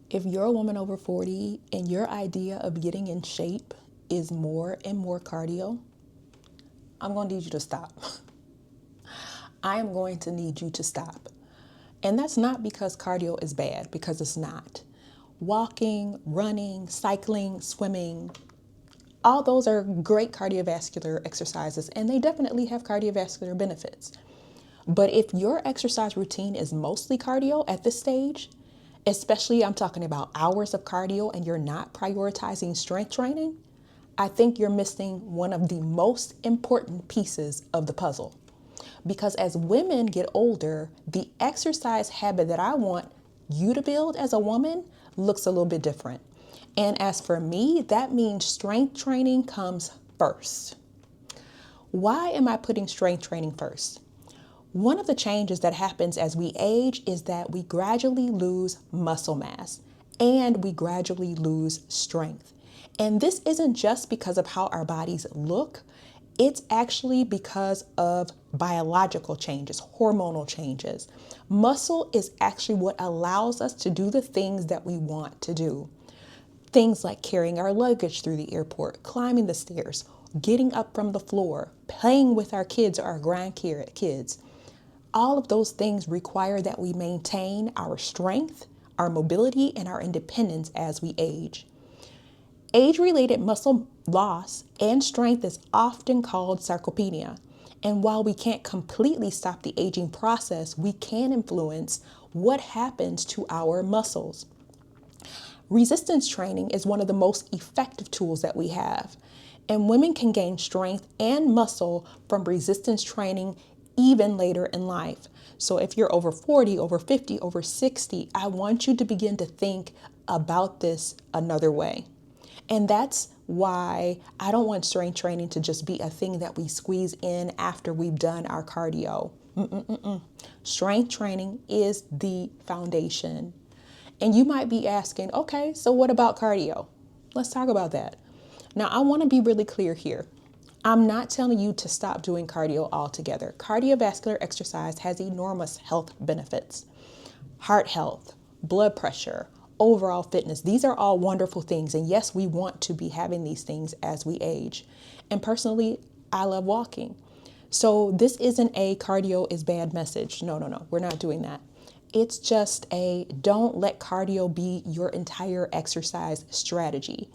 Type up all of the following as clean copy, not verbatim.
If you're a woman over 40 and your idea of getting in shape is more and more cardio, I'm going to need you to stop. I am going to need you to stop. And that's not because cardio is bad, because it's not. Walking, running, cycling, swimming, all those are great cardiovascular exercises, and they definitely have cardiovascular benefits. But if your exercise routine is mostly cardio at this stage, especially I'm talking about hours of cardio and you're not prioritizing strength training, I think you're missing one of the most important pieces of the puzzle. Because as women get older, the exercise habit that I want you to build as a woman looks a little bit different. And as for me, that means strength training comes first. Why am I putting strength training first? One of the changes that happens as we age is that we gradually lose muscle mass and we gradually lose strength. And this isn't just because of how our bodies look, it's actually because of biological changes, hormonal changes. Muscle is actually what allows us to do the things that we want to do. Things like carrying our luggage through the airport, climbing the stairs, getting up from the floor, playing with our kids or our grandkids. All of those things require that we maintain our strength, our mobility, and our independence as we age. Age-related muscle loss and strength is often called sarcopenia. And while we can't completely stop the aging process, we can influence what happens to our muscles. Resistance training is one of the most effective tools that we have. And women can gain strength and muscle from resistance training even later in life. So if you're over 40, over 50, over 60, I want you to begin to think about this another way. And that's why I don't want strength training to just be a thing that we squeeze in after we've done our cardio. Strength training is the foundation. And you might be asking, okay, so what about cardio? Let's talk about that. Now, I want to be really clear here. I'm not telling you to stop doing cardio altogether. Cardiovascular exercise has enormous health benefits. Heart health, blood pressure, overall fitness. These are all wonderful things. And yes, we want to be having these things as we age. And personally, I love walking. So this isn't a cardio is bad message. No, we're not doing that. It's just a don't let cardio be your entire exercise strategy,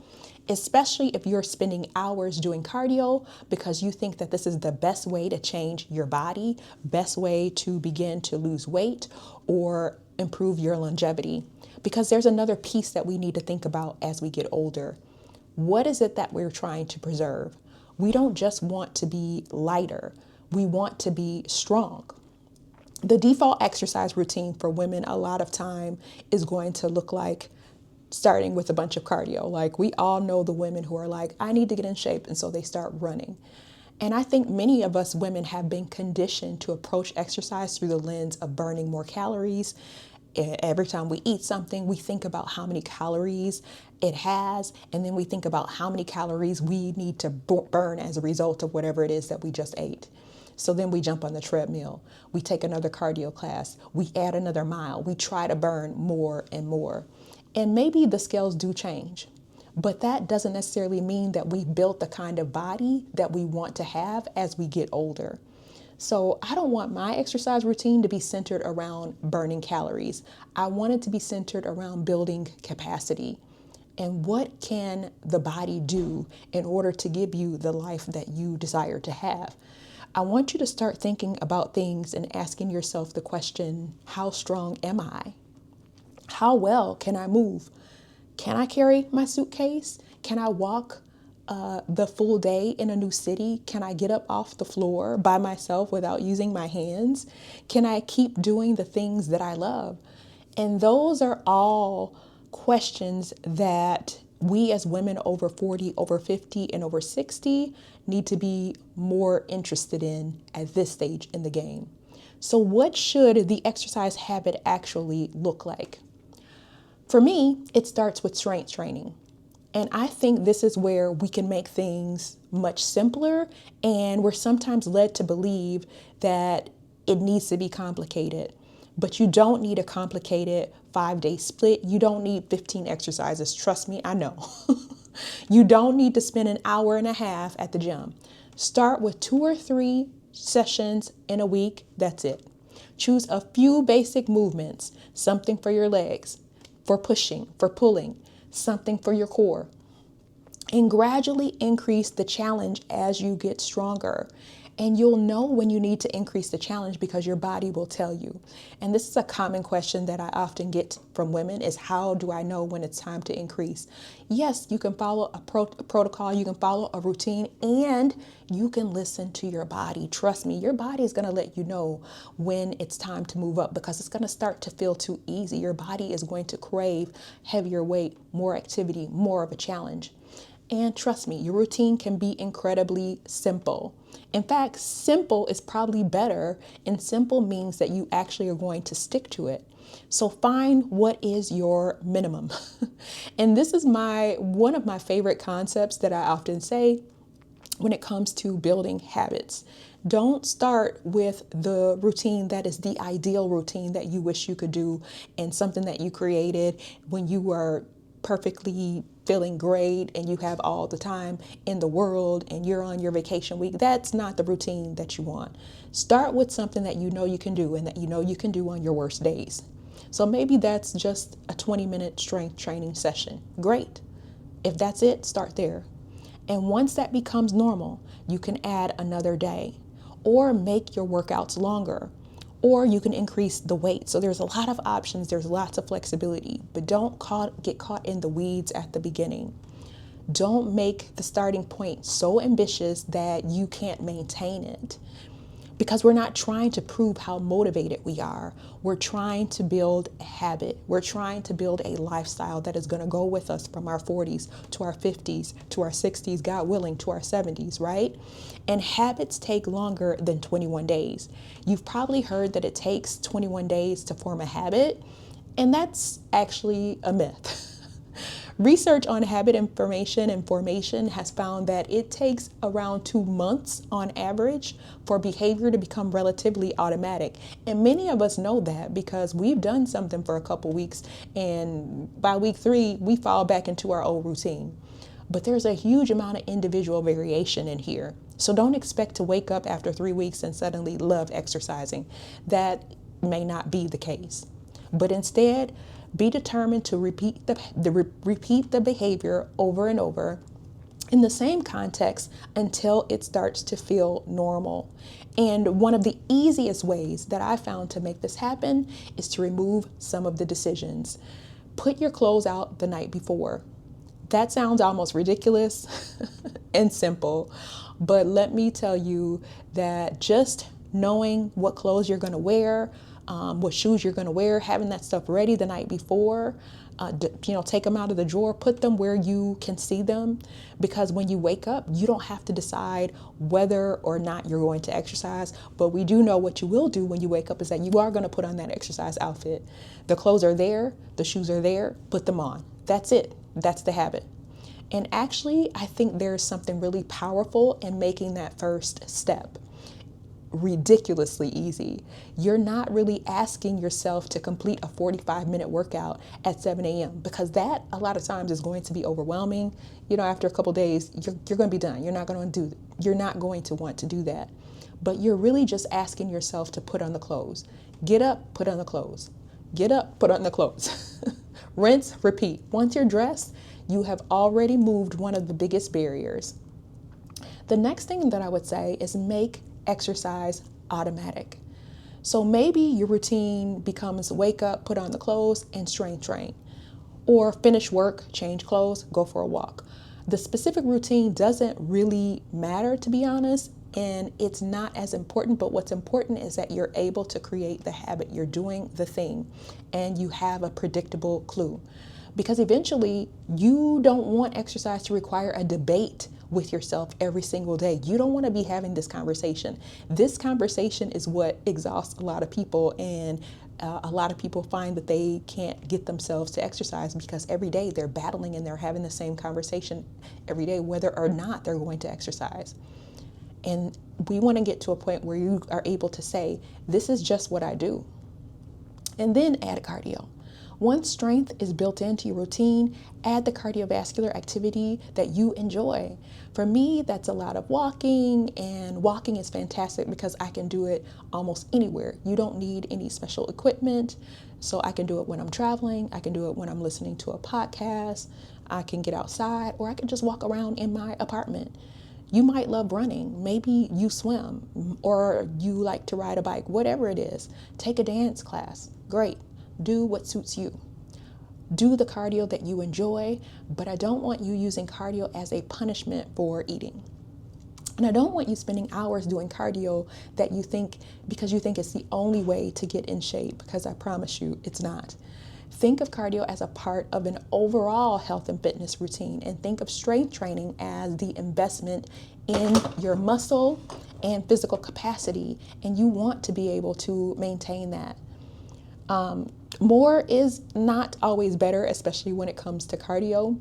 especially if you're spending hours doing cardio because you think that this is the best way to change your body, best way to begin to lose weight or improve your longevity. Because there's another piece that we need to think about as we get older. What is it that we're trying to preserve? We don't just want to be lighter. We want to be strong. The default exercise routine for women a lot of time is going to look like starting with a bunch of cardio. Like we all know the women who are like, I need to get in shape. And so they start running. And I think many of us women have been conditioned to approach exercise through the lens of burning more calories. Every time we eat something, we think about how many calories it has. And then we think about how many calories we need to burn as a result of whatever it is that we just ate. So then we jump on the treadmill, we take another cardio class, we add another mile, we try to burn more and more. And maybe the scales do change, but that doesn't necessarily mean that we've built the kind of body that we want to have as we get older. So I don't want my exercise routine to be centered around burning calories. I want it to be centered around building capacity. And what can the body do in order to give you the life that you desire to have? I want you to start thinking about things and asking yourself the question, how strong am I? How well can I move? Can I carry my suitcase? Can I walk the full day in a new city? Can I get up off the floor by myself without using my hands? Can I keep doing the things that I love? And those are all questions that we as women over 40, over 50, and over 60 need to be more interested in at this stage in the game. So what should the exercise habit actually look like? For me, it starts with strength training. And I think this is where we can make things much simpler, and we're sometimes led to believe that it needs to be complicated. But you don't need to complicate it 5-day split. You don't need 15 exercises. Trust me, I know. You don't need to spend an hour and a half at the gym. Start with 2 or 3 sessions in a week. That's it. Choose a few basic movements, something for your legs, for pushing, for pulling, something for your core, and gradually increase the challenge as you get stronger. And you'll know when you need to increase the challenge because your body will tell you. And this is a common question that I often get from women is, how do I know when it's time to increase? Yes, you can follow a protocol, you can follow a routine, and you can listen to your body. Trust me, your body is going to let you know when it's time to move up because it's going to start to feel too easy. Your body is going to crave heavier weight, more activity, more of a challenge. And trust me, your routine can be incredibly simple. In fact, simple is probably better, and simple means that you actually are going to stick to it. So find what is your minimum. And this is one of my favorite concepts that I often say when it comes to building habits. Don't start with the routine that is the ideal routine that you wish you could do and something that you created when you were perfectly feeling great and you have all the time in the world and you're on your vacation week. That's not the routine that you want. Start with something that you know you can do and that you know you can do on your worst days. So maybe that's just a 20-minute strength training session. Great. If that's it, start there. And once that becomes normal, you can add another day or make your workouts longer, or you can increase the weight. So there's a lot of options. There's lots of flexibility, but don't get caught in the weeds at the beginning. Don't make the starting point so ambitious that you can't maintain it. Because we're not trying to prove how motivated we are. We're trying to build a habit. We're trying to build a lifestyle that is going to go with us from our 40s to our 50s to our 60s, God willing, to our 70s, right? And habits take longer than 21 days. You've probably heard that it takes 21 days to form a habit, and that's actually a myth. Research on habit information and formation has found that it takes around 2 months on average for behavior to become relatively automatic. And many of us know that because we've done something for a couple weeks and by week 3, we fall back into our old routine. But there's a huge amount of individual variation in here. So don't expect to wake up after 3 weeks and suddenly love exercising. That may not be the case. But instead, be determined to repeat the behavior over and over in the same context until it starts to feel normal. And one of the easiest ways that I found to make this happen is to remove some of the decisions. Put your clothes out the night before. That sounds almost ridiculous and simple, but let me tell you that just knowing what clothes you're going to wear, what shoes you're going to wear, having that stuff ready the night before, take them out of the drawer, put them where you can see them, because when you wake up, you don't have to decide whether or not you're going to exercise. But we do know what you will do when you wake up is that you are going to put on that exercise outfit. The clothes are there, the shoes are there, put them on. That's it. That's the habit. And actually, I think there's something really powerful in making that first step ridiculously easy. You're not really asking yourself to complete a 45-minute workout at 7 a.m. because that a lot of times is going to be overwhelming. After a couple days, you're going to be done. You're not going to want to do that. But you're really just asking yourself to put on the clothes. Get up, put on the clothes. Get up, put on the clothes. Rinse, repeat. Once you're dressed, you have already moved one of the biggest barriers. The next thing that I would say is make exercise automatic. So maybe your routine becomes wake up, put on the clothes, and strength train. Or finish work, change clothes, go for a walk. The specific routine doesn't really matter, to be honest, and it's not as important, but what's important is that you're able to create the habit. You're doing the thing, and you have a predictable clue. Because eventually, you don't want exercise to require a debate with yourself every single day. You don't want to be having this conversation. This conversation is what exhausts a lot of people, and a lot of people find that they can't get themselves to exercise because every day they're battling and they're having the same conversation every day, whether or not they're going to exercise. And we want to get to a point where you are able to say, this is just what I do. And then add cardio. Once strength is built into your routine, add the cardiovascular activity that you enjoy. For me, that's a lot of walking, and walking is fantastic because I can do it almost anywhere. You don't need any special equipment, so I can do it when I'm traveling, I can do it when I'm listening to a podcast, I can get outside, or I can just walk around in my apartment. You might love running. Maybe you swim or you like to ride a bike, whatever it is. Take a dance class. Great. Do what suits you. Do the cardio that you enjoy, but I don't want you using cardio as a punishment for eating. And I don't want you spending hours doing cardio that you think because you think it's the only way to get in shape, because I promise you it's not. Think of cardio as a part of an overall health and fitness routine, and think of strength training as the investment in your muscle and physical capacity, and you want to be able to maintain that. More is not always better, especially when it comes to cardio.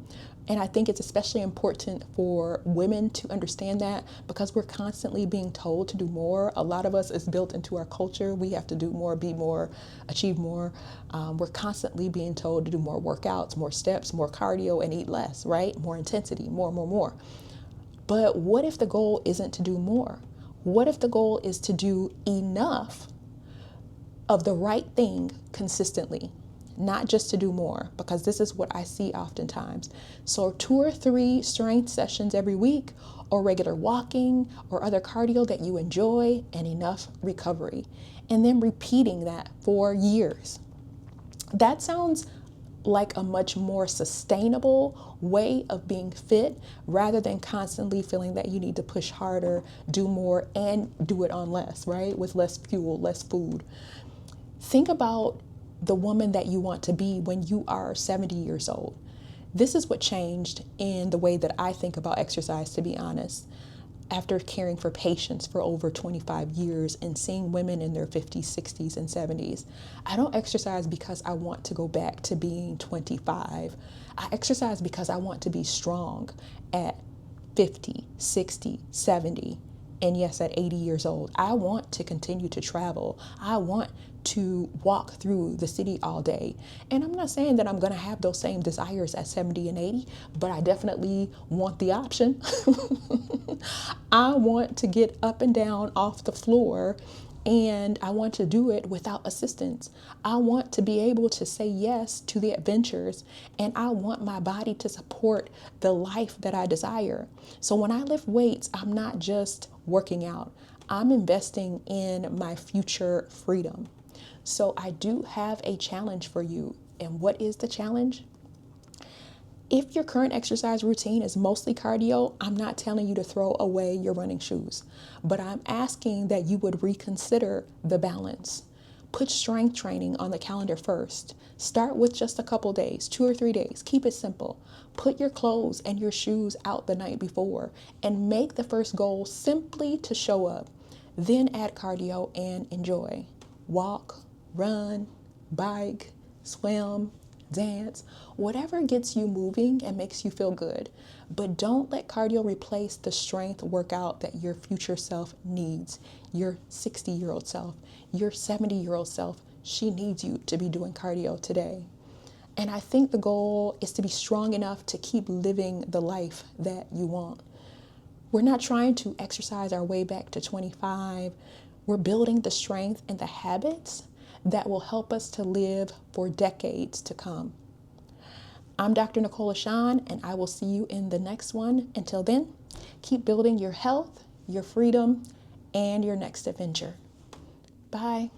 And I think it's especially important for women to understand that, because we're constantly being told to do more. A lot of us is built into our culture. We have to do more, be more, achieve more. We're constantly being told to do more workouts, more steps, more cardio, and eat less, right? More intensity, more. But what if the goal isn't to do more? What if the goal is to do enough of the right thing consistently, not just to do more? Because this is what I see oftentimes. So 2 or 3 strength sessions every week, or regular walking or other cardio that you enjoy, and enough recovery. And then repeating that for years. That sounds like a much more sustainable way of being fit, rather than constantly feeling that you need to push harder, do more, and do it on less, right? With less fuel, less food. Think about the woman that you want to be when you are 70 years old. This is what changed in the way that I think about exercise, to be honest. After caring for patients for over 25 years and seeing women in their 50s, 60s, and 70s, I don't exercise because I want to go back to being 25. I exercise because I want to be strong at 50, 60, 70. And yes, at 80 years old, I want to continue to travel. I want to walk through the city all day. And I'm not saying that I'm going to have those same desires at 70 and 80, but I definitely want the option. I want to get up and down off the floor, and I want to do it without assistance. I want to be able to say yes to the adventures, and I want my body to support the life that I desire. So when I lift weights, I'm not just working out, I'm investing in my future freedom. So I do have a challenge for you. And what is the challenge? If your current exercise routine is mostly cardio, I'm not telling you to throw away your running shoes, but I'm asking that you would reconsider the balance. Put strength training on the calendar first. Start with just a couple days, 2 or 3 days. Keep it simple. Put your clothes and your shoes out the night before, and make the first goal simply to show up. Then add cardio and enjoy. Walk, run, bike, swim, dance, whatever gets you moving and makes you feel good. But don't let cardio replace the strength workout that your future self needs. Your 60-year-old self, your 70-year-old self, she needs you to be doing cardio today. And I think the goal is to be strong enough to keep living the life that you want. We're not trying to exercise our way back to 25. We're building the strength and the habits that will help us to live for decades to come. I'm Dr. Nicola Shawn, and I will see you in the next one. Until then, keep building your health, your freedom, and your next adventure. Bye.